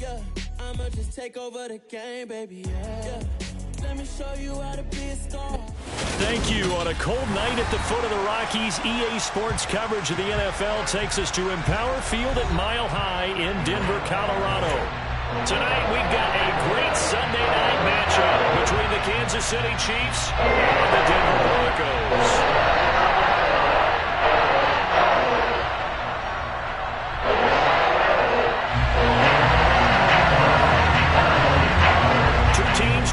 Yeah, I'ma just take over the game, baby, yeah. Let me show you how to be a star. Thank you. On a cold night at the foot of the Rockies, EA Sports coverage of the NFL takes us to Empower Field at Mile High in Denver, Colorado. Tonight, we've got a great Sunday night matchup between the Kansas City Chiefs and the Denver Broncos.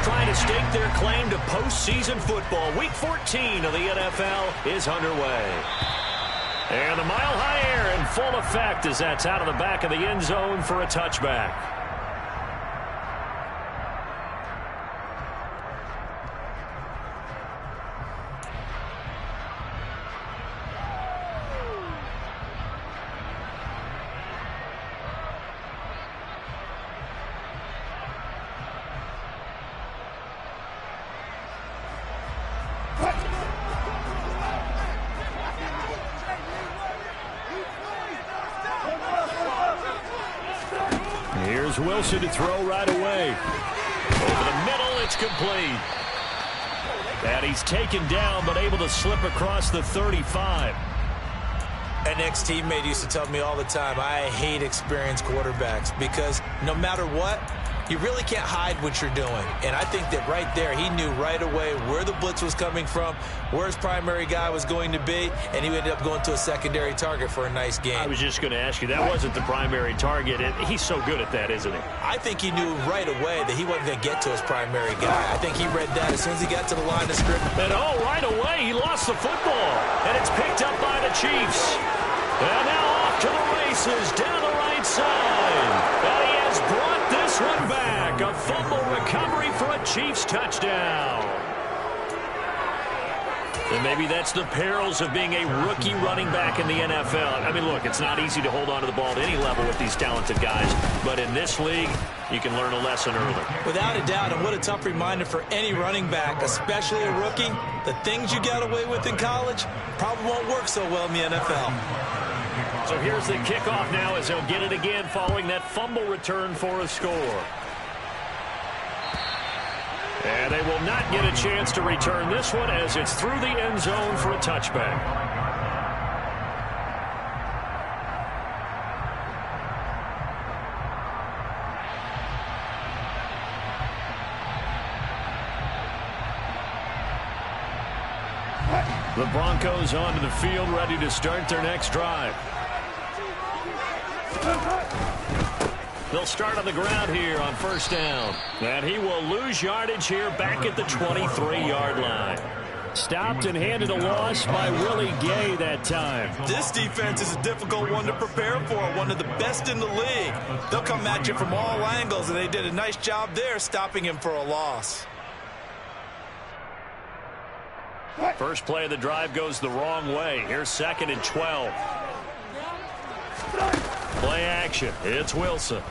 Trying to stake their claim to postseason football. Week 14 of the NFL is underway. And the Mile High air in full effect as that's out of the back of the end zone for a touchback. Here's Wilson to throw right away. Over the middle, it's complete. And he's taken down, but able to slip across the 35. An ex-teammate used to tell me all the time, I hate experienced quarterbacks because no matter what, you really can't hide what you're doing. And I think that right there, he knew right away where the blitz was coming from, where his primary guy was going to be, and he ended up going to a secondary target for a nice game. I was just going to ask you, that wasn't the primary target, and he's so good at that, isn't he? I think he knew right away that he wasn't going to get to his primary guy. I think he read that as soon as he got to the line of scrimmage. And right away, he lost the football, and it's picked up by the Chiefs. And now off to the races, down the right side. And he has brought this one back. A fumble recovery for a Chiefs touchdown. And maybe that's the perils of being a rookie running back in the NFL. I mean, look, it's not easy to hold on to the ball at any level with these talented guys. But in this league, you can learn a lesson early. Without a doubt, and what a tough reminder for any running back, especially a rookie. The things you got away with in college probably won't work so well in the NFL. So here's the kickoff now as they'll get it again following that fumble return for a score. And they will not get a chance to return this one as it's through the end zone for a touchback. The Broncos onto the field, ready to start their next drive. They'll start on the ground here on first down. And he will lose yardage here back at the 23-yard line. Stopped and handed a loss by Willie Gay that time. This defense is a difficult one to prepare for, one of the best in the league. They'll come at you from all angles, and they did a nice job there stopping him for a loss. First play of the drive goes the wrong way. Here's 2nd and 12. Play action. It's Wilson.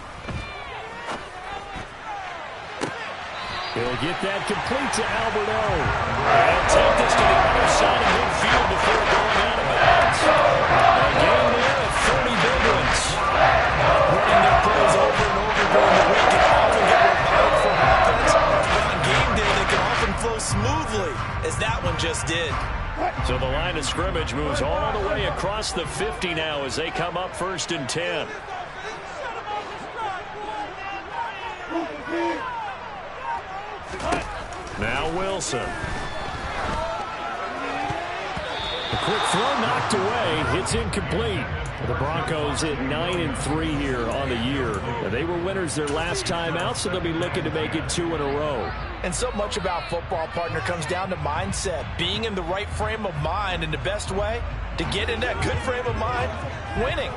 He'll get that complete to Alberto. And take this to the other side of midfield before going out of bounds. A game there of 30 big ones. Running their plays over and over during the week can often get revived from offense. But on game day, they can often flow smoothly, as that one just did. So the line of scrimmage moves all the way across the 50 now as they come up 1st and 10. Now Wilson. A quick throw knocked away. It's incomplete. The Broncos hit 9-3 here on the year. They were winners their last time out, so they'll be looking to make it 2 in a row. And so much about football, partner, comes down to mindset. Being in the right frame of mind, and the best way to get in that good frame of mind, winning.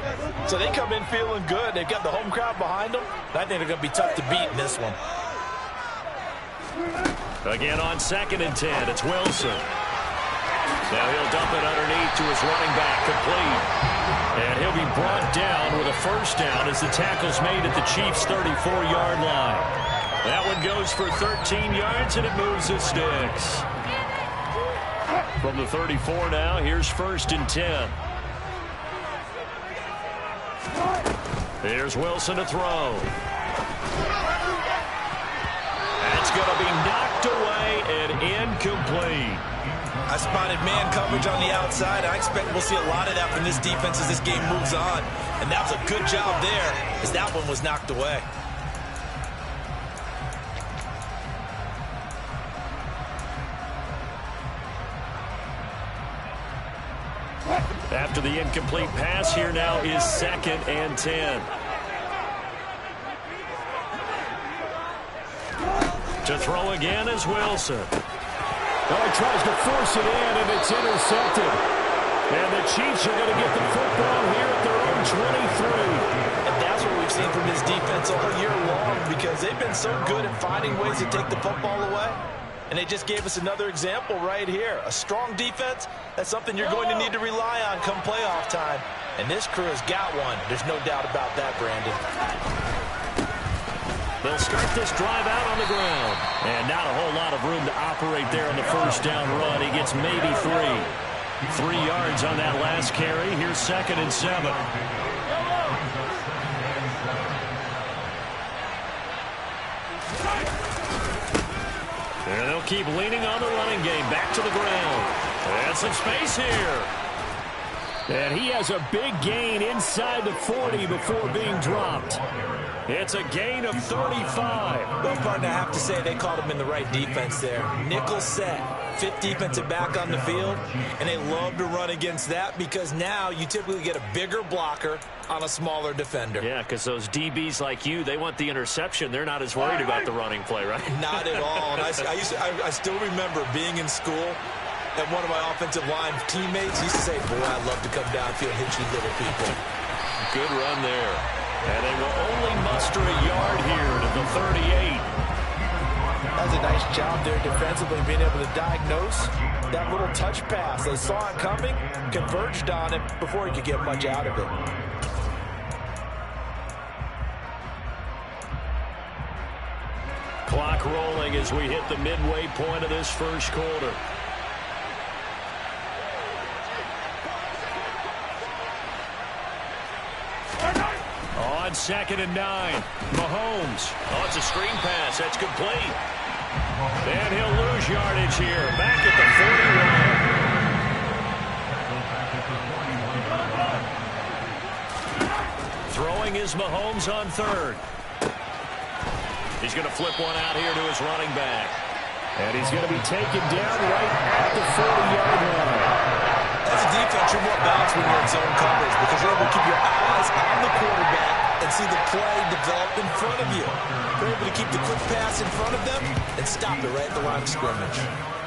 So they come in feeling good. They've got the home crowd behind them. I think they're going to be tough to beat in this one. Again on 2nd and 10, it's Wilson. Now he'll dump it underneath to his running back, complete. And he'll be brought down with a first down as the tackle's made at the Chiefs' 34-yard line. That one goes for 13 yards, and it moves the sticks. From the 34 now, here's 1st and 10. Here's Wilson to throw. going to be knocked away and incomplete. I spotted man coverage on the outside. I expect we'll see a lot of that from this defense as this game moves on. And that was a good job there as that one was knocked away. After the incomplete pass, here now is 2nd and 10. To throw again is Wilson. Well, he tries to force it in, and it's intercepted. And the Chiefs are going to get the football here at their own 23. And that's what we've seen from this defense all year long, because they've been so good at finding ways to take the football away. And they just gave us another example right here. A strong defense, that's something you're going to need to rely on come playoff time. And this crew has got one. There's no doubt about that, Brandon. They'll start this drive out on the ground. And not a whole lot of room to operate there on the first down run. He gets maybe 3. 3 yards on that last carry. Here's 2nd and 7. And they'll keep leaning on the running game. Back to the ground. And some space here. And he has a big gain inside the 40 before being dropped. It's a gain of 35. Well, partner, I have to say they called him in the right defense there. Nickel set. 5th defensive back on the field. And they love to run against that because now you typically get a bigger blocker on a smaller defender. Yeah, because those DBs like you, they want the interception. They're not as worried about the running play, right? Not at all. And I still remember being in school, and one of my offensive line teammates used to say, boy, I'd love to come downfield and hit you little people. Good run there. And they will only muster a yard here to the 38. That was a nice job there defensively, being able to diagnose that little touch pass. They saw it coming, converged on it before he could get much out of it. Clock rolling as we hit the midway point of this first quarter. On 2nd and 9, Mahomes. Oh, it's a screen pass. That's complete. And he'll lose yardage here. Back at the 41. Throwing is Mahomes on 3rd. He's going to flip one out here to his running back. And he's going to be taken down right at the 40-yard line. As a defense, you're more balanced when you're in zone coverage because you're able to keep your eyes on the quarterback and see the play develop in front of you. You're able to keep the quick pass in front of them and stop it right at the line of scrimmage.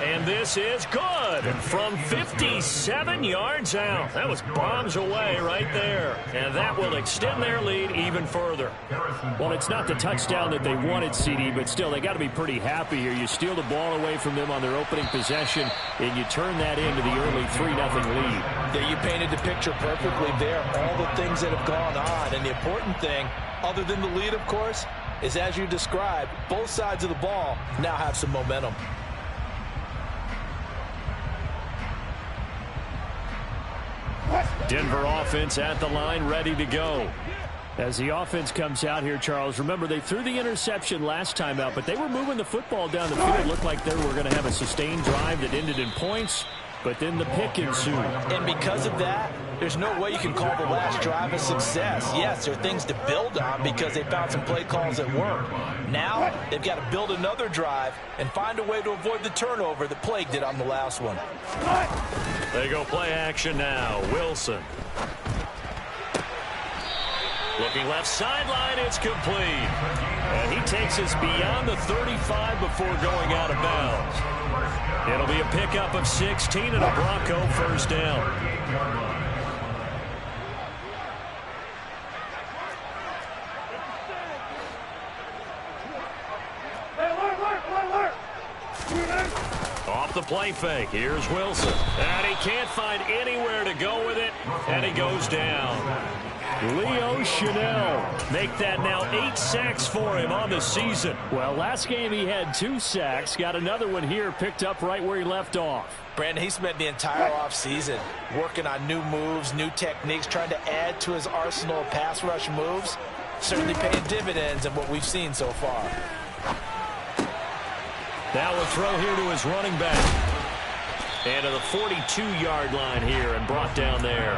And this is good from 57 yards out. That was bombs away right there. And that will extend their lead even further. Well, it's not the touchdown that they wanted, CD, but still, they got to be pretty happy here. You steal the ball away from them on their opening possession, and you turn that into the early 3-0 lead. Yeah, you painted the picture perfectly there. All the things that have gone on. And the important thing, other than the lead, of course, is as you described, both sides of the ball now have some momentum. Denver offense at the line, ready to go. As the offense comes out here, Charles, remember they threw the interception last time out, but they were moving the football down the field. Looked like they were going to have a sustained drive that ended in points, but then the pick ensued. And because of that, there's no way you can call the last drive a success. Yes, there are things to build on because they found some play calls that work. Now, they've got to build another drive and find a way to avoid the turnover that plagued it on the last one. They go play action now. Wilson. Looking left sideline, it's complete. And he takes us beyond the 35 before going out of bounds. It'll be a pickup of 16 and a Bronco first down. Off the play fake, here's Wilson. And he can't find anywhere to go with it, and he goes down. Leo Chanel. Make that now 8 sacks for him on the season. Well, last game he had 2 sacks. Got another one here picked up right where he left off. Brandon, he spent the entire offseason working on new moves, new techniques, trying to add to his arsenal of pass rush moves. Certainly paying dividends in what we've seen so far. Now a throw here to his running back. And to the 42-yard line here and brought down there.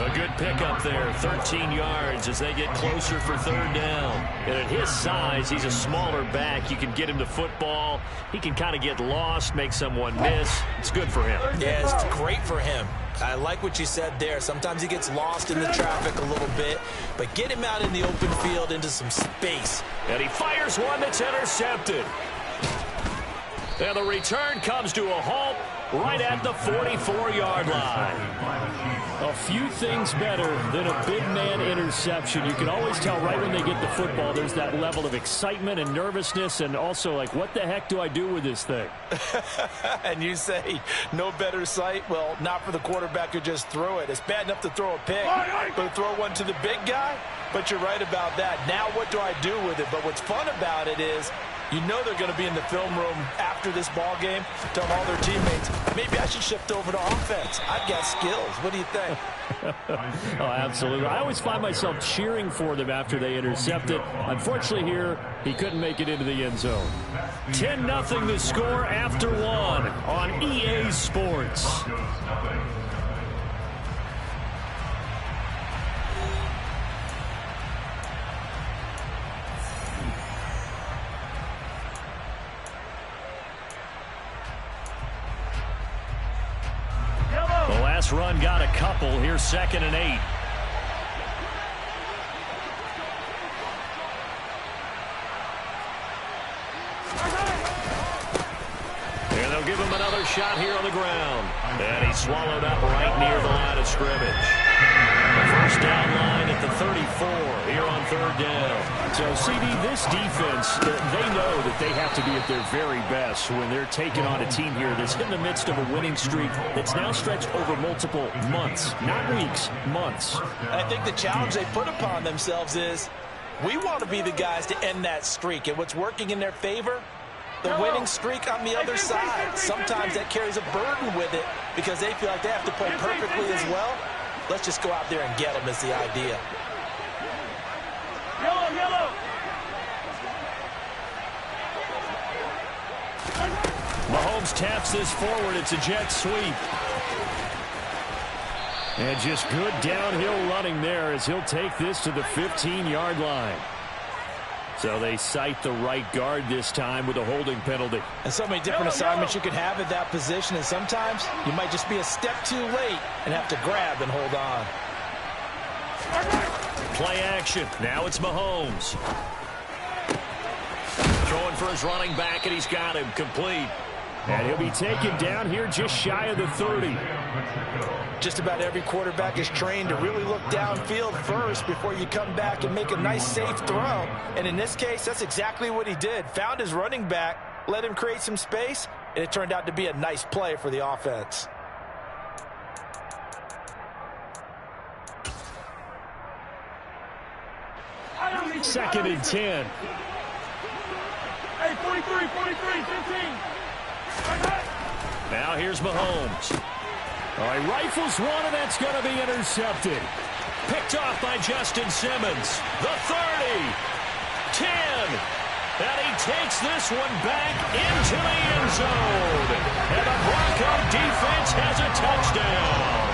A good pickup there, 13 yards as they get closer for third down. And at his size, he's a smaller back. You can get him to football. He can kind of get lost, make someone miss. It's good for him. Yeah, it's great for him. I like what you said there. Sometimes he gets lost in the traffic a little bit, but get him out in the open field into some space. And he fires one that's intercepted. And the return comes to a halt right at the 44-yard line. A few things better than a big man interception. You can always tell right when they get the football, there's that level of excitement and nervousness, and also like, what the heck do I do with this thing? And you say, no better sight? Well, not for the quarterback who just threw it. It's bad enough to throw a pick, but to throw one to the big guy? But you're right about that. Now what do I do with it? But what's fun about it is, you know they're going to be in the film room after this ball game, tell all their teammates, maybe I should shift over to offense. I've got skills. What do you think? Oh, absolutely. I always find myself cheering for them after they intercept it. Unfortunately here, he couldn't make it into the end zone. 10-0 the score after one on EA Sports. The last run got a couple. Here's 2nd and 8. And they'll give him another shot here on the ground. And he's swallowed up right near the line of scrimmage. The first down line at the 34 here on third down. So, CD, this defense, they know that they have to be at their very best when they're taking on a team here that's in the midst of a winning streak that's now stretched over multiple months, not weeks, months. I think the challenge they put upon themselves is we want to be the guys to end that streak. And what's working in their favor? The winning streak on the other side. Sometimes that carries a burden with it because they feel like they have to play perfectly as well. Let's just go out there and get them is the idea. Yellow. Mahomes taps this forward. It's a jet sweep. And just good downhill running there as he'll take this to the 15-yard line. So they cite the right guard this time with a holding penalty. And so many different assignments you could have at that position, and sometimes you might just be a step too late and have to grab and hold on. Play action. Now it's Mahomes. Throwing for his running back, and he's got him complete. And he'll be taken down here just shy of the 30. Just about every quarterback is trained to really look downfield first before you come back and make a nice, safe throw. And in this case, that's exactly what he did. Found his running back, let him create some space, and it turned out to be a nice play for the offense. Second and 10. Hey, 43, 15. Now here's Mahomes. All right, rifles one, and that's going to be intercepted. Picked off by Justin Simmons. The 30. 10. And he takes this one back into the end zone. And the Bronco defense has a touchdown.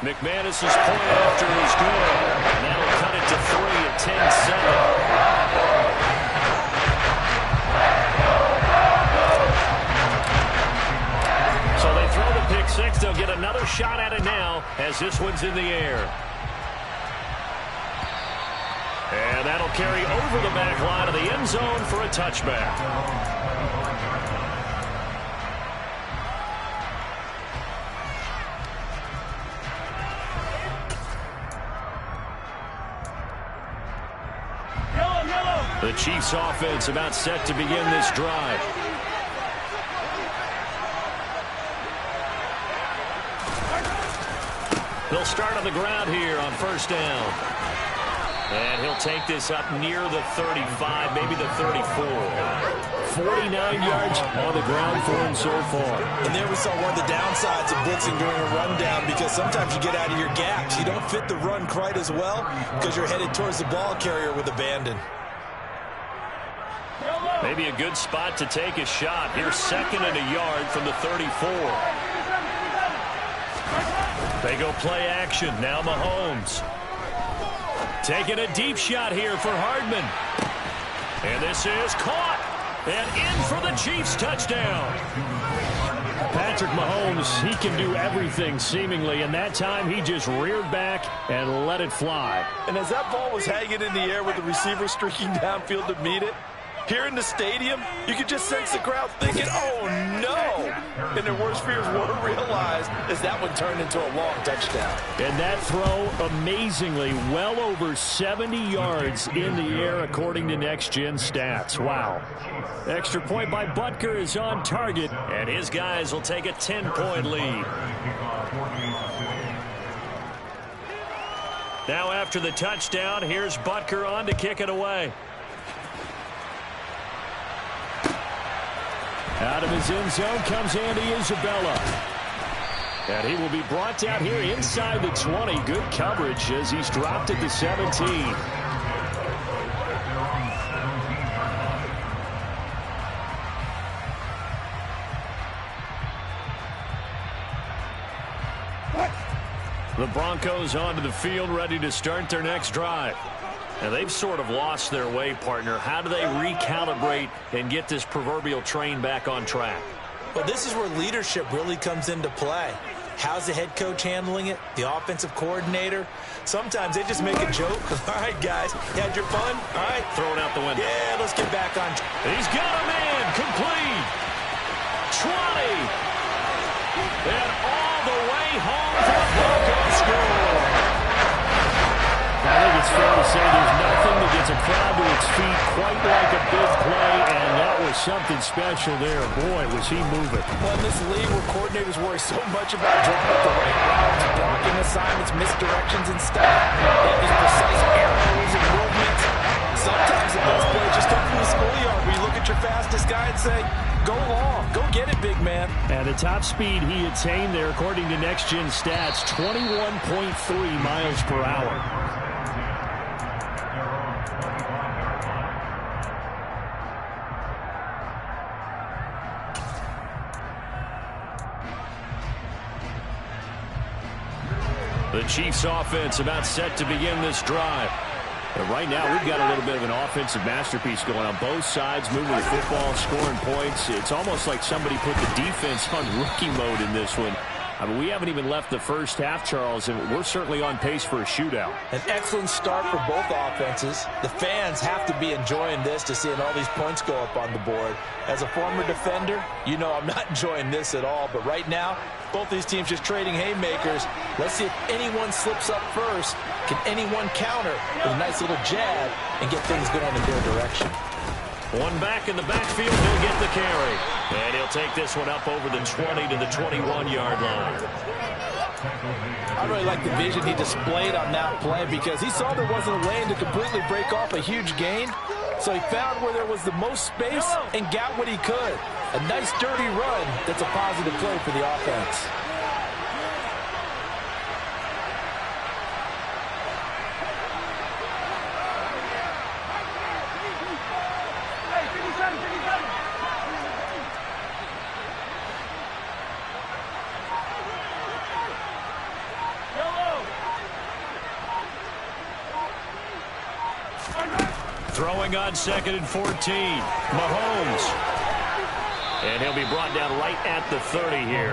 McManus's point after is good. And that'll cut it to 3 at 10-7. So they throw the pick six. They'll get another shot at it now as this one's in the air. And that'll carry over the back line of the end zone for a touchback. The Chiefs offense about set to begin this drive. They'll start on the ground here on first down. And he'll take this up near the 35, maybe the 34. 49 yards on the ground for him so far. And there we saw one of the downsides of blitzing during a rundown, because sometimes you get out of your gaps. You don't fit the run quite as well because you're headed towards the ball carrier with abandon. Maybe a good spot to take a shot. Here's 2nd and a yard from the 34. They go play action. Now Mahomes. Taking a deep shot here for Hardman. And this is caught. And in for the Chiefs touchdown. Patrick Mahomes, he can do everything seemingly, and that time he just reared back and let it fly. And as that ball was hanging in the air with the receiver streaking downfield to meet it, here in the stadium, you could just sense the crowd thinking, oh, no. And their worst fears were realized as that one turned into a long touchdown. And that throw, amazingly, well over 70 yards in the air, according to Next Gen Stats. Wow. Extra point by Butker is on target. And his guys will take a 10-point lead. Now after the touchdown, here's Butker on to kick it away. Out of his end zone comes Andy Isabella. And he will be brought down here inside the 20. Good coverage as he's dropped at the 17. The Broncos onto the field, ready to start their next drive. And they've sort of lost their way, partner. How do they recalibrate and get this proverbial train back on track? Well, this is where leadership really comes into play. How's the head coach handling it? The offensive coordinator? Sometimes they just make a joke. All right, guys, you had your fun? All right. Throw it out the window. Yeah, let's get back on. He's got a man. Complete. 20. And all the way home for the Broncos score. I think it's fair to say there's nothing that gets a crowd to its feet quite like a big play, and that was something special there. Boy, was he moving. Well, in this league where coordinators worry so much about drawing up the right routes, blocking assignments, misdirections, and stuff, they have these precise arrows and movements. Sometimes the best play is just up from the schoolyard where you look at your fastest guy and say, go long, go get it, big man. And the top speed he attained there, according to Next Gen Stats, 21.3 miles per hour. The Chiefs offense about set to begin this drive. And right now we've got a little bit of an offensive masterpiece going on both sides, moving the football, scoring points. It's almost like somebody put the defense on rookie mode in this one. I mean, we haven't even left the first half, Charles, and we're certainly on pace for a shootout. An excellent start for both offenses. The fans have to be enjoying this to seeing all these points go up on the board. As a former defender, you know I'm not enjoying this at all. But right now, both these teams just trading haymakers. Let's see if anyone slips up first. Can anyone counter with a nice little jab and get things going in their direction? One back in the backfield, he'll get the carry. And he'll take this one up over the 20 to the 21-yard line. I really like the vision he displayed on that play because he saw there wasn't a lane to completely break off a huge gain. So he found where there was the most space and got what he could. A nice dirty run that's a positive play for the offense. Throwing on 2nd and 14. Mahomes. And he'll be brought down right at the 30 here.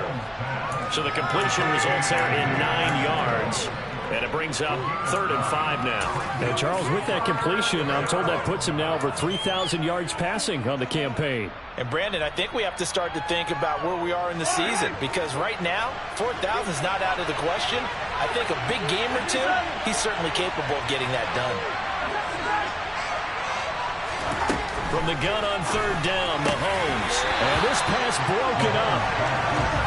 So the completion results there in 9 yards. And it brings up 3rd and 5 now. And Charles, with that completion, I'm told that puts him now over 3,000 yards passing on the campaign. And Brandon, I think we have to start to think about where we are in the season because right now, 4,000 is not out of the question. I think a big game or two, he's certainly capable of getting that done. From the gun on 3rd down, Mahomes. And this pass broken up.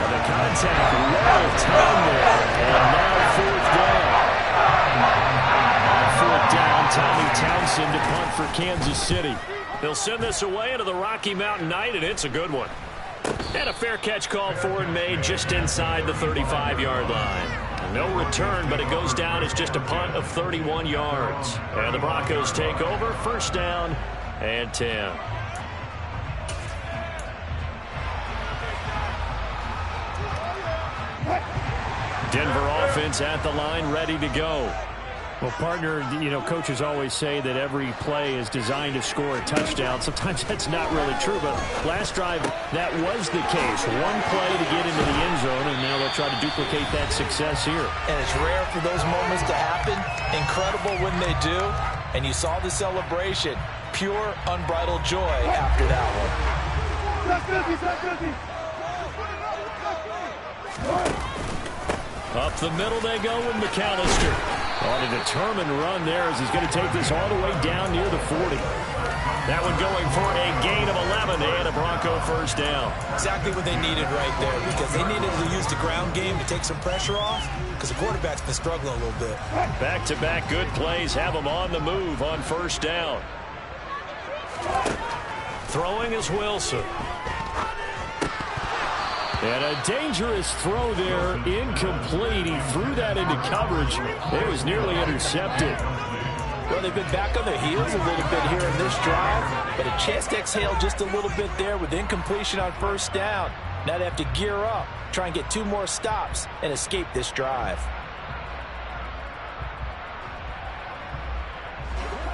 And the contact well timed there. And now 4th down. On 4th down, Tommy Townsend to punt for Kansas City. They'll send this away into the Rocky Mountain Night, and it's a good one. And a fair catch called for and made just inside the 35-yard line. No return, but it goes down as just a punt of 31 yards. And the Broncos take over, first down and 10. Denver offense at the line, ready to go. Well, partner, coaches always say that every play is designed to score a touchdown. Sometimes that's not really true, but last drive, that was the case. One play to get into the end zone, and now they'll try to duplicate that success here. And it's rare for those moments to happen. Incredible when they do. And you saw the celebration. Pure, unbridled joy after that one. Up the middle they go with McAllister. On a determined run there as he's going to take this all the way down near the 40. That one going for a gain of 11 and a Bronco first down. Exactly what they needed right there, because they needed to use the ground game to take some pressure off, because the quarterback's been struggling a little bit. Back-to-back good plays have them on the move on first down. Throwing is Wilson. And a dangerous throw there, incomplete. He threw that into coverage. It was nearly intercepted. Well, they've been back on their heels a little bit here in this drive, but a chance to exhale just a little bit there with incompletion on first down. Now they have to gear up, try and get 2 more stops, and escape this drive.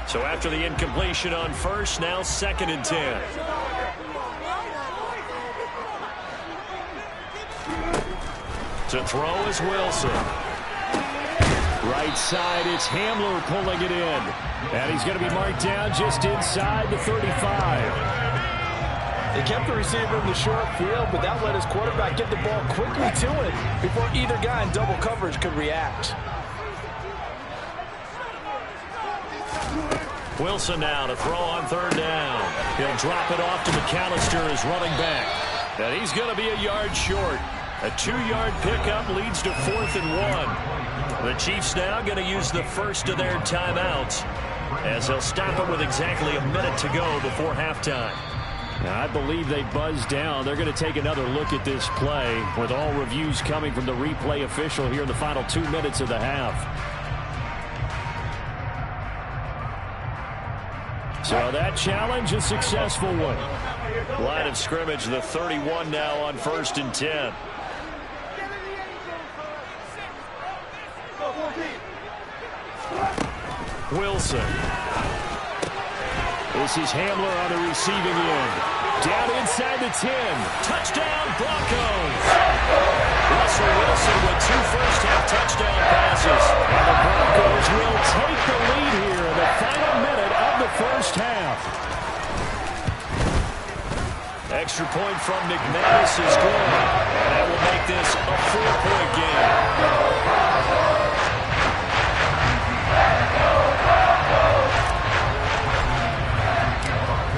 So after the incompletion on first, now 2nd and 10. To throw is Wilson. Right side, it's Hamler pulling it in. And he's going to be marked down just inside the 35. They kept the receiver in the short field, but that let his quarterback get the ball quickly to him before either guy in double coverage could react. Wilson now to throw on 3rd down. He'll drop it off to McAllister as running back. And he's going to be a yard short. A 2-yard pickup leads to 4th and 1. The Chiefs now going to use the first of their timeouts as they'll stop it with exactly a minute to go before halftime. Now, I believe they buzzed down. They're going to take another look at this play with all reviews coming from the replay official here in the final 2 minutes of the half. So that challenge, a successful one. Line of scrimmage, the 31 now on 1st and 10. Wilson. This is Hamler on the receiving end. Down inside the 10. Touchdown, Broncos. Russell Wilson with 2 first-half touchdown passes. And the Broncos will take the lead here in the final minute of the first half. Extra point from McManus is good. And that will make this a 4-point game.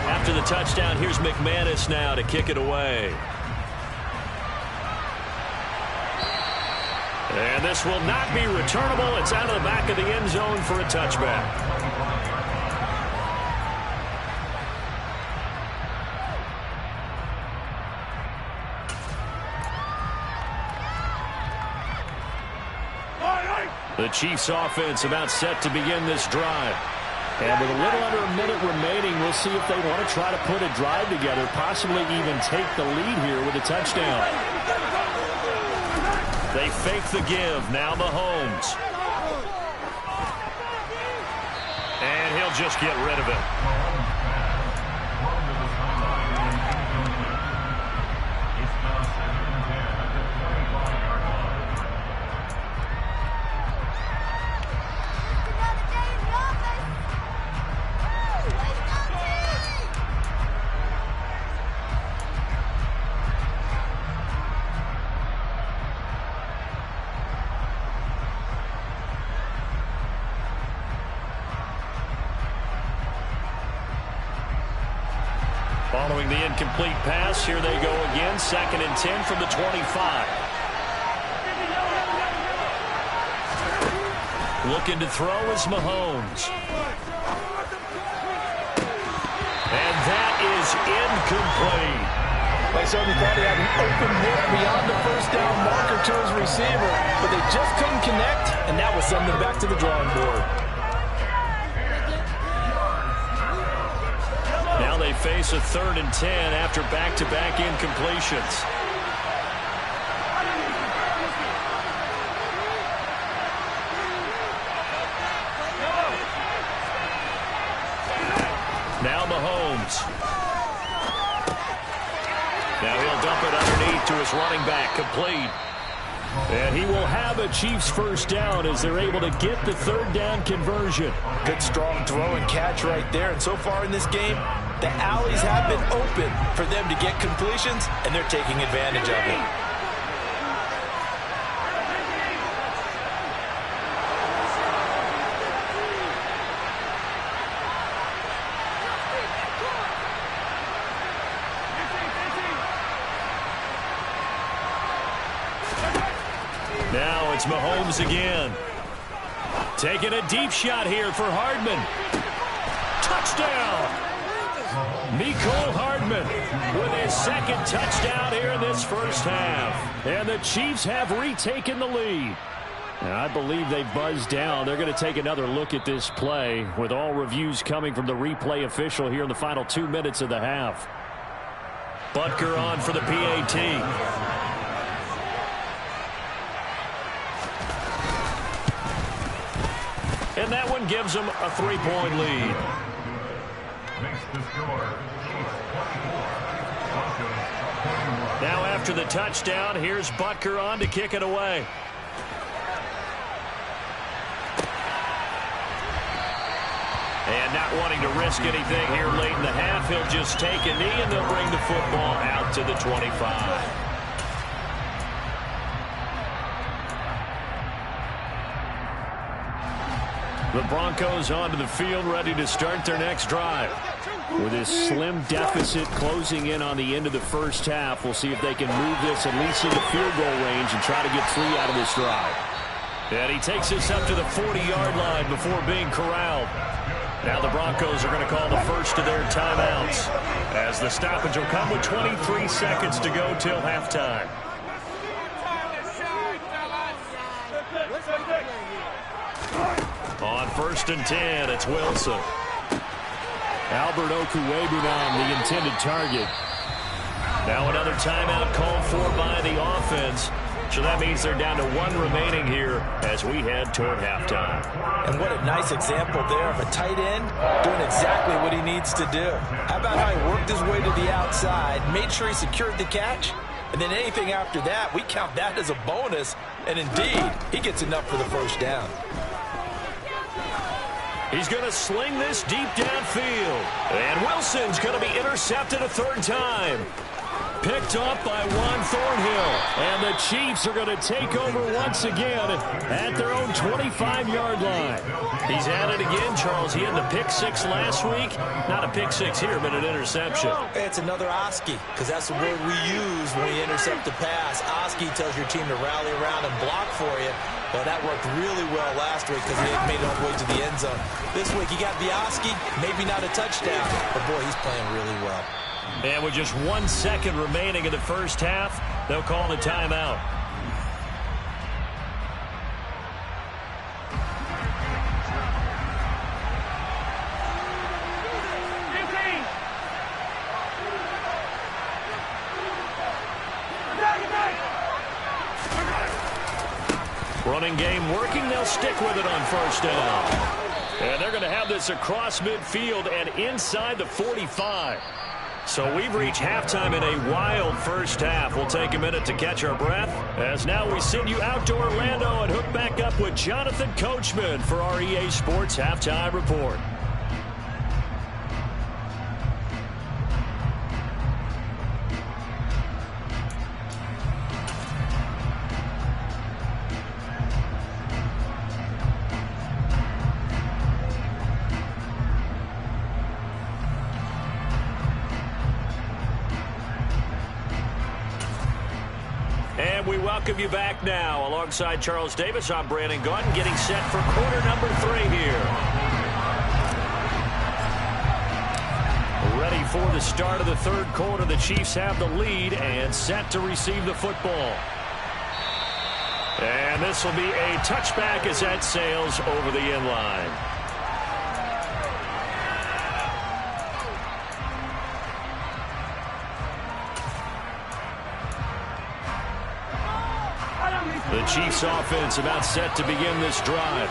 After the touchdown, here's McManus now to kick it away. And this will not be returnable. It's out of the back of the end zone for a touchback. The Chiefs offense about set to begin this drive. And with a little under a minute remaining, we'll see if they want to try to put a drive together, possibly even take the lead here with a touchdown. They fake the give. Now Mahomes. And he'll just get rid of it. Following the incomplete pass, here they go again. 2nd and 10 from the 25. Looking to throw is Mahomes. And is incomplete. They certainly thought he had an open look beyond the first down marker to his receiver, but they just couldn't connect, and that was something back to the drawing board. Now they face a 3rd and 10 after back-to-back incompletions. Now Mahomes. Now he'll dump it underneath to his running back, complete. And he will have a Chiefs first down as they're able to get the 3rd down conversion. Good strong throw and catch right there. And so far in this game, the alleys have been open for them to get completions, and they're taking advantage of it. Now it's Mahomes again. Taking a deep shot here for Hardman. Touchdown! Mecole Hardman with his 2nd touchdown here in this first half. And the Chiefs have retaken the lead. Now, I believe they buzzed down. They're going to take another look at this play with all reviews coming from the replay official here in the final 2 minutes of the half. Butker on for the PAT. And that one gives them a 3-point lead. Now after the touchdown, here's Butker on to kick it away. And not wanting to risk anything here late in the half, he'll just take a knee and they'll bring the football out to the 25. The Broncos onto the field, ready to start their next drive. With this slim deficit closing in on the end of the first half, we'll see if they can move this at least into field goal range and try to get 3 out of this drive. And he takes this up to the 40-yard line before being corralled. Now the Broncos are going to call the first of their timeouts, as the stoppage will come with 23 seconds to go till halftime. On 1st and 10, it's Wilson. Albert Okwuegbunam, the intended target. Now another timeout called for by the offense. So that means they're down to 1 remaining here as we head toward halftime. And what a nice example there of a tight end doing exactly what he needs to do. How about how he worked his way to the outside, made sure he secured the catch, and then anything after that, we count that as a bonus. And indeed, he gets enough for the first down. He's going to sling this deep downfield. And Wilson's going to be intercepted a 3rd time. Picked up by Juan Thornhill. And the Chiefs are going to take over once again at their own 25-yard line. He's at it again, Charles. He had the pick 6 last week. Not a pick 6 here, but an interception. It's another Oski, because that's the word we use when we intercept a pass. Oski tells your team to rally around and block for you. Well, that worked really well last week because he had made it all the way to the end zone. This week, he got the Oski, maybe not a touchdown, but boy, he's playing really well. And with just 1 second remaining in the first half, they'll call the timeout. Running game working. They'll stick with it on 1st down. And they're going to have this across midfield and inside the 45. So we've reached halftime in a wild first half. We'll take a minute to catch our breath, as now we send you out to Orlando and hook back up with Jonathan Coachman for our EA Sports Halftime Report. And we welcome you back now. Alongside Charles Davis, I'm Brandon Gaudin, getting set for quarter number 3 here. ready for the start of the third quarter. The Chiefs have the lead and set to receive the football. And this will be a touchback as that sails over the end line. The Chiefs offense about set to begin this drive.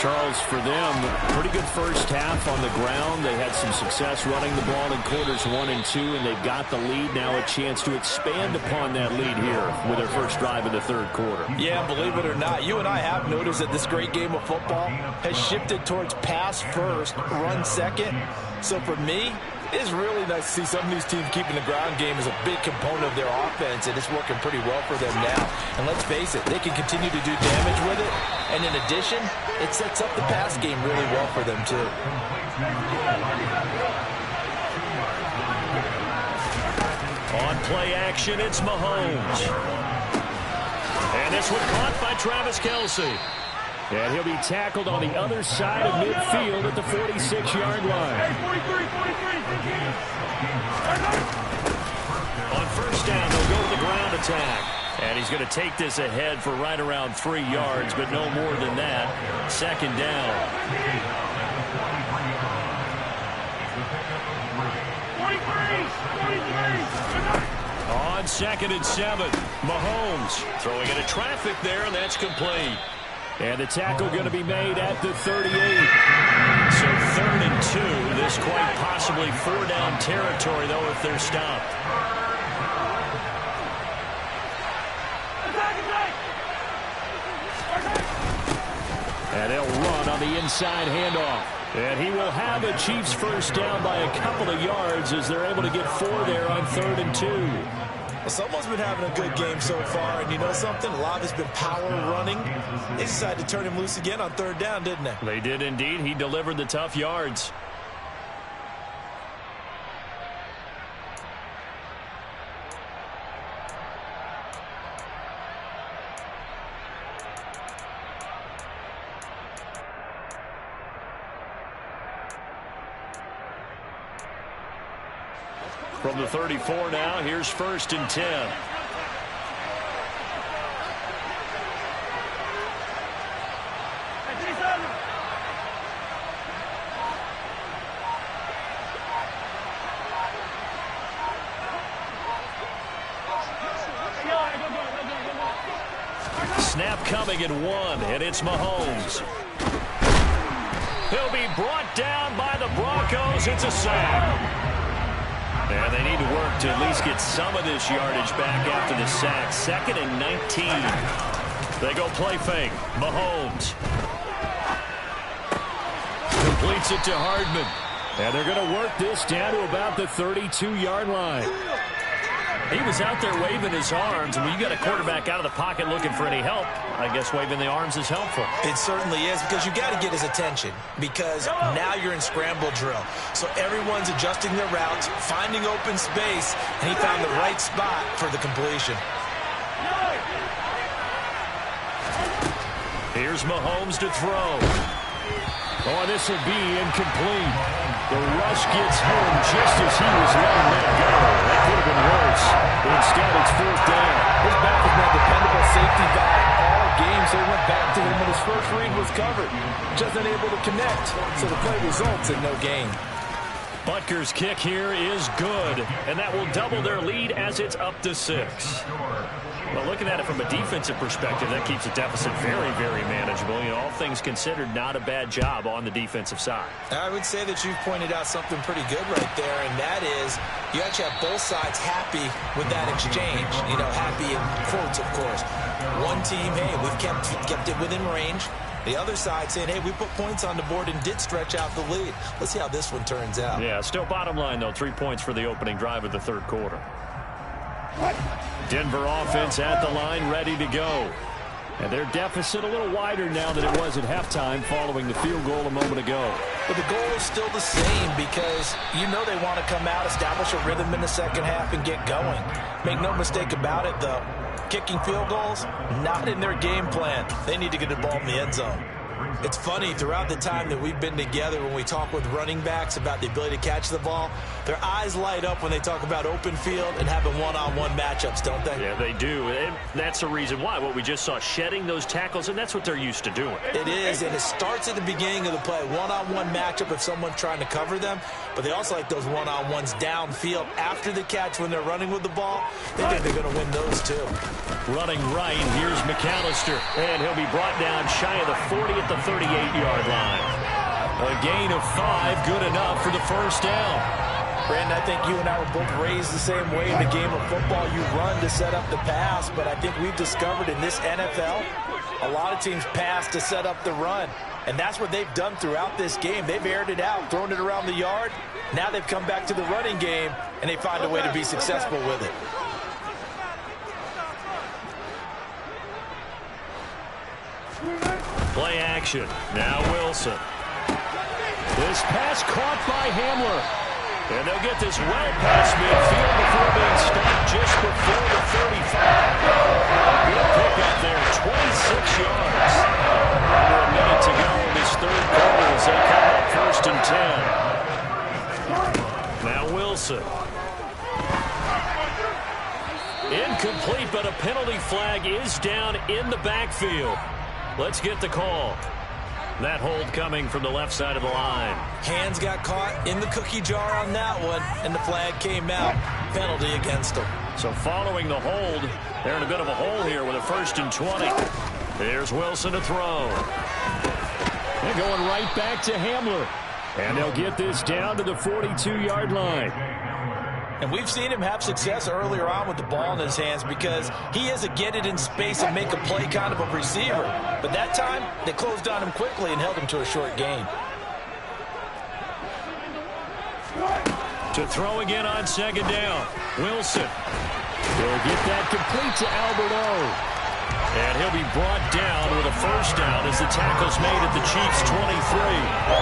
Charles, for them, pretty good first half on the ground. They had some success running the ball in quarters 1 and 2, and they've got the lead now, a chance to expand upon that lead here with their first drive in the third quarter. Yeah, believe it or not, you and I have noticed that this great game of football has shifted towards pass first, run second. So for me, it's really nice to see some of these teams keeping the ground game as a big component of their offense, and it's working pretty well for them now. And let's face it, they can continue to do damage with it. And in addition, it sets up the pass game really well for them, too. On play action, it's Mahomes. And this one caught by Travis Kelce. And he'll be tackled on the other side of midfield at the 46-yard line. On first down, they'll go to the ground attack. And he's going to take this ahead for right around 3 yards, but no more than that. Second down. On 2nd and 7, Mahomes throwing into traffic there, and that's complete. And the tackle going to be made at the 38. So 3rd and 2. This quite possibly 4-down territory, though, if they're stopped. And they'll run on the inside handoff. And he will have a Chiefs first down by a couple of yards as they're able to get 4 there on 3rd and 2. Well, someone's been having a good game so far, and you know something? A lot has been power running. They decided to turn him loose again on 3rd down, didn't they? They did indeed. He delivered the tough yards. From the 34 now, here's 1st and 10. Snap coming at 1, and it's Mahomes. He'll be brought down by the Broncos. It's a sack. And they need to work to at least get some of this yardage back after the sack. 2nd and 19. They go play fake. Mahomes completes it to Hardman. And they're going to work this down to about the 32-yard line. He was out there waving his arms. And when you got a quarterback out of the pocket looking for any help, I guess waving the arms is helpful. It certainly is, because you got to get his attention, because now you're in scramble drill. So everyone's adjusting their routes, finding open space, and he found the right spot for the completion. Here's Mahomes to throw. Oh, this will be incomplete. The rush gets home just as he was letting that go. That could have been worse. Instead, it's 4th down. His back has been a dependable safety back all game, so he went back to him when his first read was covered. Just unable to connect, so the play results in no gain. Butker's kick here is good, and that will double their lead as it's up to 6. Well, looking at it from a defensive perspective, that keeps the deficit very, very manageable. You know, all things considered, not a bad job on the defensive side. I would say that you've pointed out something pretty good right there, and that is you actually have both sides happy with that exchange. You know, happy in quotes, of course. One team, hey, we've kept it within range. The other side saying, hey, we put points on the board and did stretch out the lead. Let's see how this one turns out. Yeah, still bottom line, though, 3 points for the opening drive of the third quarter. Denver offense at the line, ready to go. And their deficit a little wider now than it was at halftime following the field goal a moment ago. But the goal is still the same, because you know they want to come out, establish a rhythm in the second half, and get going. Make no mistake about it, though. Kicking field goals, not in their game plan. They need to get the ball in the end zone. It's funny, throughout the time that we've been together, when we talk with running backs about the ability to catch the ball, their eyes light up when they talk about open field and having one-on-one matchups, don't they? Yeah, they do. And that's the reason why. What we just saw, shedding those tackles, and that's what they're used to doing. It is, and it starts at the beginning of the play. One-on-one matchup if someone's trying to cover them, but they also like those one-on-ones downfield after the catch when they're running with the ball. They think they're going to win those too. Running right, here's McAllister, and he'll be brought down shy of the 40 at the 38-yard line. A gain of 5, good enough for the first down. Brandon, I think you and I were both raised the same way in the game of football. You run to set up the pass, but I think we've discovered in this NFL, a lot of teams pass to set up the run. And that's what they've done throughout this game. They've aired it out, thrown it around the yard. Now they've come back to the running game, and they find a way to be successful with it. Play action. Now Wilson. This pass caught by Hamler. And they'll get this well past midfield before being stopped just before the 35. Good pickup there, 26 yards. Under a minute to go in this third quarter as they come up 1st and 10. Now Wilson. Incomplete, but a penalty flag is down in the backfield. Let's get the call. That hold coming from the left side of the line. Hands got caught in the cookie jar on that one, and the flag came out. Penalty against them. So following the hold, they're in a bit of a hole here with a 1st and 20. Here's Wilson to throw. They're going right back to Hamler. And they'll get this down to the 42-yard line. And we've seen him have success earlier on with the ball in his hands because he is a get it in space and make a play kind of a receiver. But that time, they closed on him quickly and held him to a short gain. To throw again on 2nd down. Wilson. They'll get that complete to Alberto. And he'll be brought down with a 1st down as the tackle's made at the Chiefs' 23.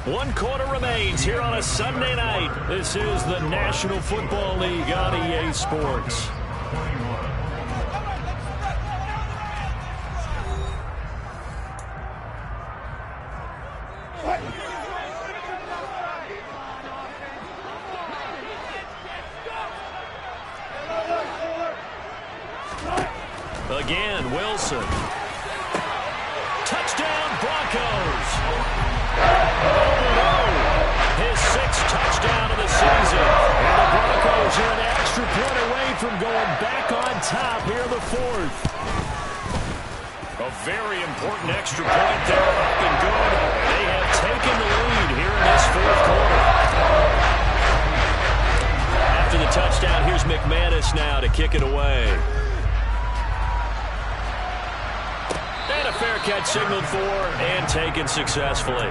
1 quarter remains here on a Sunday night. This is the National Football League on EA Sports. Again, Wilson. Touchdown, Broncos. His 6th touchdown of the season. And the Broncos are an extra point away from going back on top here in the 4th. A very important extra point there, up and good. They have taken the lead here in this 4th quarter. After the touchdown, here's McManus now to kick it away. And a fair catch signaled for and taken successfully.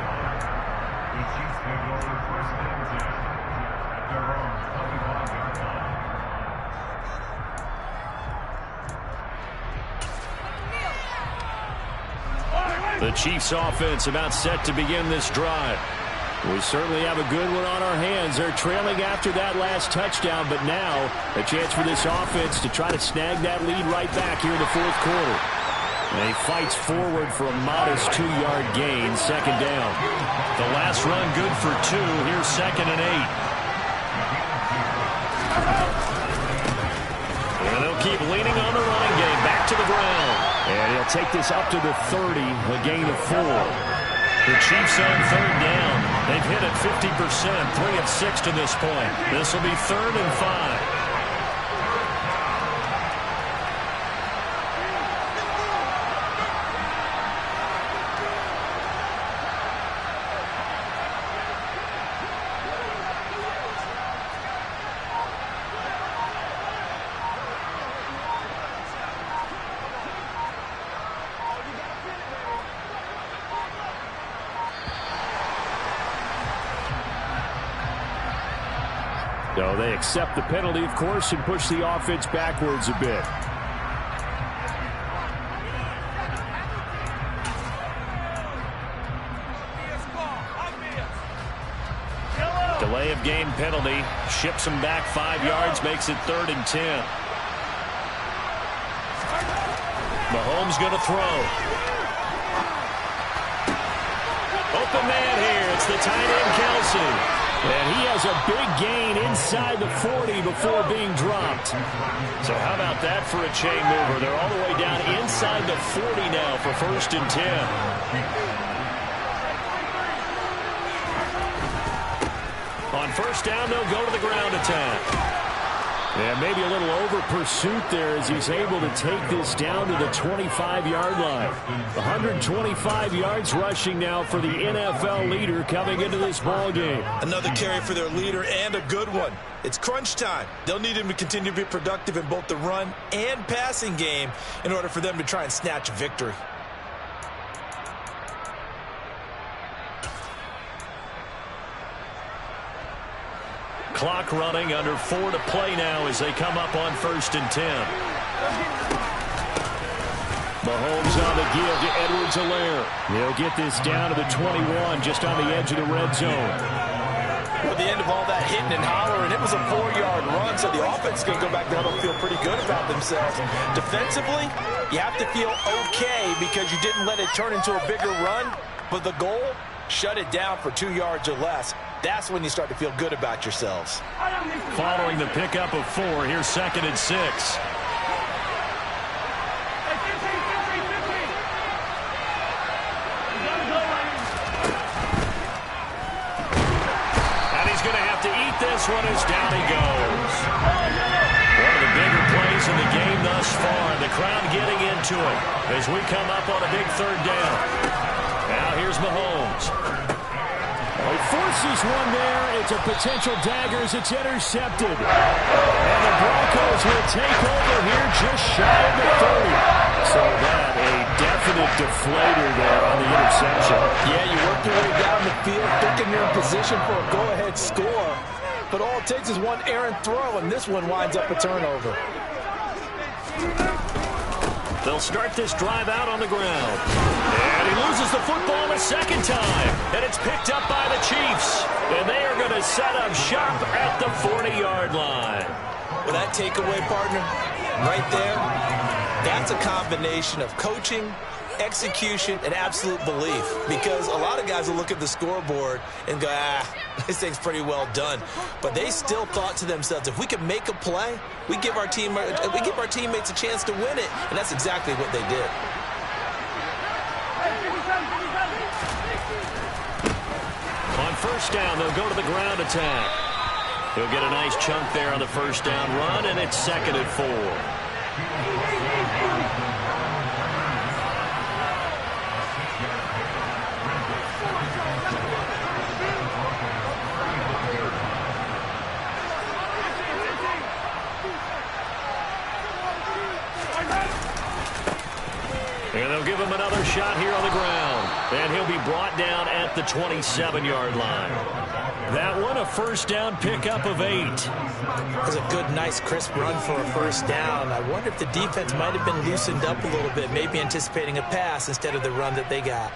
The Chiefs offense about set to begin this drive. We certainly have a good one on our hands. They're trailing after that last touchdown, but now a chance for this offense to try to snag that lead right back here in the 4th quarter. And he fights forward for a modest 2-yard gain, 2nd down. The last run good for 2. Here's 2nd and 8. And they'll keep leaning on the running game. Back to the ground. And he'll take this up to the 30, a gain of 4. The Chiefs on 3rd down. They've hit it 50%, 3 of 6 to this point. This will be 3rd and 5. So they accept the penalty, of course, and push the offense backwards a bit. Delay of game penalty. Ships him back 5 yards, makes it 3rd and 10. Mahomes going to throw. Open man here. It's the tight end, Kelsey. And he has a big gain inside the 40 before being dropped. So how about that for a chain mover? They're all the way down inside the 40 now for 1st and 10. On 1st down, they'll go to the ground attack. And maybe a little over pursuit there as he's able to take this down to the 25-yard line. 125 yards rushing now for the NFL leader coming into this ball game. Another carry for their leader and a good one. It's crunch time. They'll need him to continue to be productive in both the run and passing game in order for them to try and snatch a victory. Clock running, under 4 to play now as they come up on 1st and 10. Mahomes on the give to Edwards-Helaire. He'll get this down to the 21, just on the edge of the red zone. At the end of all that hitting and hollering, it was a 4-yard run, so the offense is going to go back down and feel pretty good about themselves. Defensively, you have to feel okay because you didn't let it turn into a bigger run, but the goal, shut it down for 2 yards or less. That's when you start to feel good about yourselves. Following the pickup of 4, here's 2nd and 6. And he's going to have to eat this one as down he goes. One of the bigger plays in the game thus far. The crowd getting into it as we come up on a big 3rd down. Now here's Mahomes. He forces one there. It's a potential dagger as it's intercepted. And the Broncos will take over here just shy of the 30. So that a definite deflator there on the interception. Yeah, you work your way down the field, thinking you're in position for a go-ahead score. But all it takes is one errant throw, and this one winds up a turnover. They'll start this drive out on the ground. And he loses the football a 2nd time. And it's picked up by the Chiefs. And they are going to set up shop at the 40-yard line. Well, that takeaway, partner, right there, that's a combination of coaching, execution, and absolute belief. Because a lot of guys will look at the scoreboard and go, this thing's pretty well done. But they still thought to themselves, if we can make a play, we give our teammates a chance to win it. And that's exactly what they did. On 1st down, they'll go to the ground attack. He'll get a nice chunk there on the 1st down run, and it's 2nd and 4. And they'll give him another shot here on the ground. And he'll be brought down at the 27-yard line. That one, a 1st down pickup of 8. It was a good, nice, crisp run for a 1st down. I wonder if the defense might have been loosened up a little bit, maybe anticipating a pass instead of the run that they got.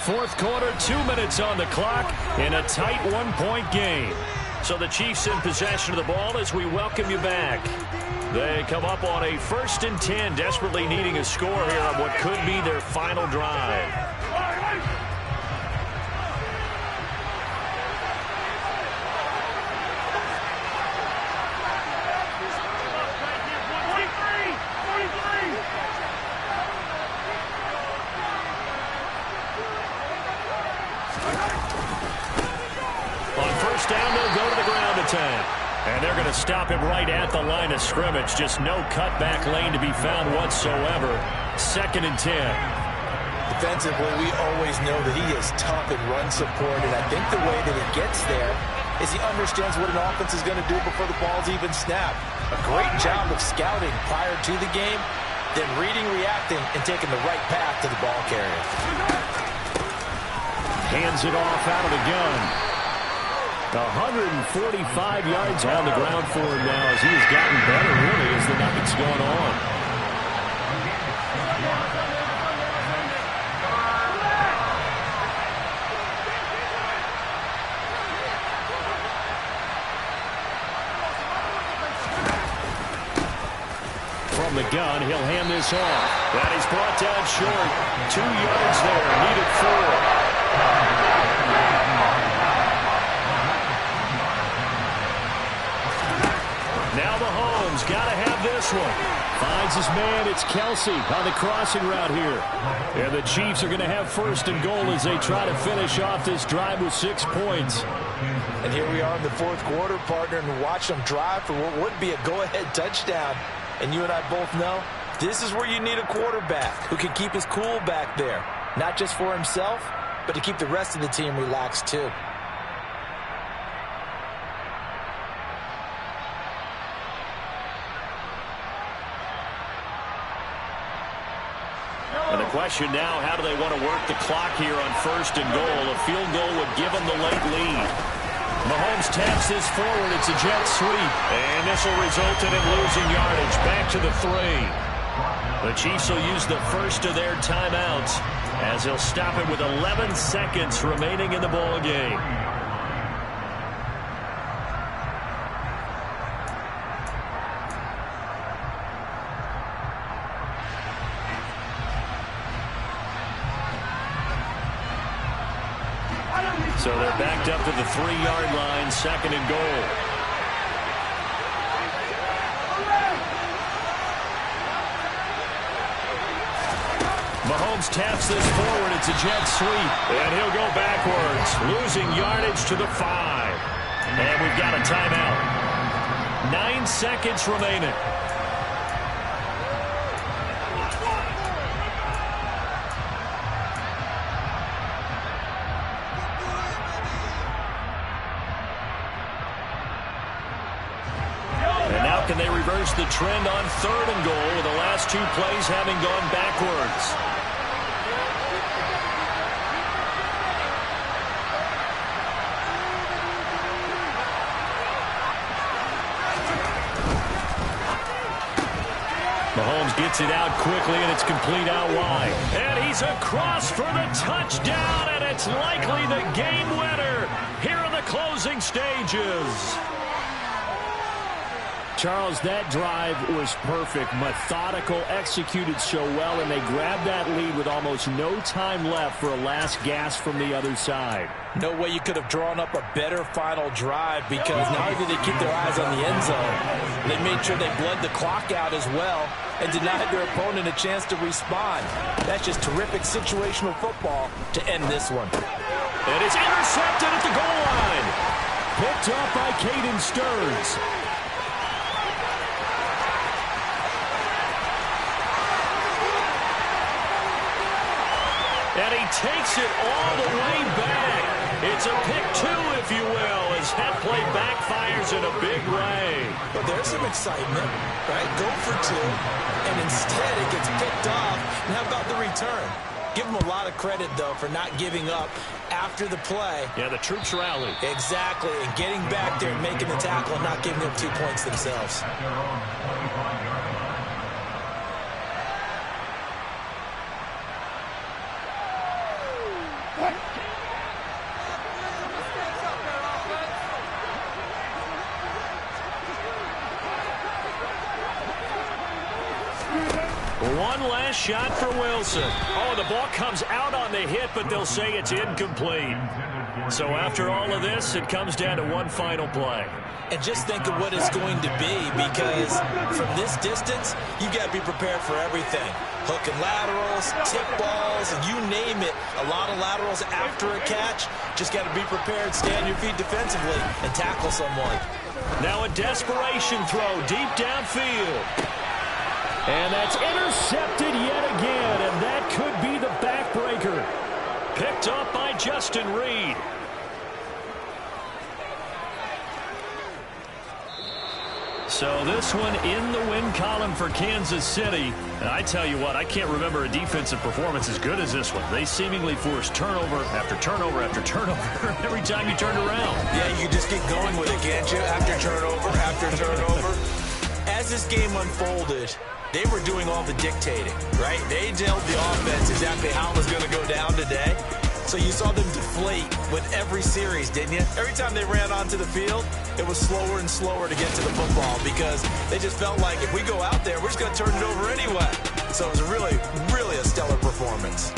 4th quarter, 2 minutes on the clock in a tight 1-point game. So the Chiefs in possession of the ball as we welcome you back. They come up on a 1st and 10, desperately needing a score here on what could be their final drive. On 1st down, they'll go to the ground attack. And they're going to stop him right at the line of scrimmage. Just no cutback lane to be found whatsoever. 2nd and 10. Defensively, we always know that he is tough in run support, and I think the way that he gets there is he understands what an offense is going to do before the ball's even snapped. A great job of scouting prior to the game, then reading, reacting, and taking the right path to the ball carrier. Hands it off out of the gun. 145 yards on the ground for him now as he has gotten better, really, as the night's gone on. from the gun. He'll hand this off. And he's brought down short. 2 yards there. Needed 4. Now Mahomes got to have this one. Finds his man. It's Kelsey on the crossing route here. And the Chiefs are going to have first and goal as they try to finish off this drive with 6 points. And here we are in the fourth quarter, partner, and watch them drive for what would be a go-ahead touchdown. And you and I both know this is where you need a quarterback who can keep his cool back there. Not just for himself, but to keep the rest of the team relaxed too. And the question now, how do they want to work the clock here on first and goal? A field goal would give them the late lead. Mahomes taps this forward. It's a jet sweep. And this will result in him losing yardage. Back to the 3. The Chiefs will use the first of their timeouts as he'll stop it with 11 seconds remaining in the ball game. So they're backed up to the 3-yard line, second and goal. Mahomes taps this forward. It's a jet sweep. And he'll go backwards, losing yardage to the 5. And we've got a timeout. 9 seconds remaining. Can they reverse the trend on third and goal with the last 2 plays having gone backwards? Mahomes gets it out quickly, and it's complete out wide. And he's across for the touchdown, and it's likely the game winner here in the closing stages. Charles, that drive was perfect, methodical, executed so well, and they grabbed that lead with almost no time left for a last gasp from the other side. No way you could have drawn up a better final drive, because not only did they keep their eyes on the end zone, they made sure they bled the clock out as well and denied their opponent a chance to respond. That's just terrific situational football to end this one. And it's intercepted at the goal line. Picked up by Caden Stearns. And he takes it all the way back. It's a pick 2, if you will, as that play backfires in a big way. But there's some excitement, right? Go for 2, and instead it gets picked off. And how about the return? Give him a lot of credit, though, for not giving up after the play. Yeah, the troops rallied. Exactly, and getting back there and making the tackle and not giving up 2 points themselves. One last shot for Wilson. Oh, the ball comes out on the hit, but they'll say it's incomplete. So after all of this, it comes down to one final play. And just think of what it's going to be, because from this distance, you got to be prepared for everything. Hook and laterals, tip balls, and you name it. A lot of laterals after a catch. Just got to be prepared, stay on your feet defensively, and tackle someone. Now a desperation throw deep downfield. And that's intercepted yet again, and that could be the backbreaker. Picked up by Justin Reed. So this one in the win column for Kansas City. And I tell you what, I can't remember a defensive performance as good as this one. They seemingly forced turnover after turnover after turnover every time you turned around. Yeah, you just get going with it, can't you? After turnover. As this game unfolded, they were doing all the dictating, right? They told the offense exactly how it was going to go down today. So you saw them deflate with every series, didn't you? Every time they ran onto the field, it was slower and slower to get to the football because they just felt like if we go out there, we're just going to turn it over anyway. So it was really, really a stellar performance.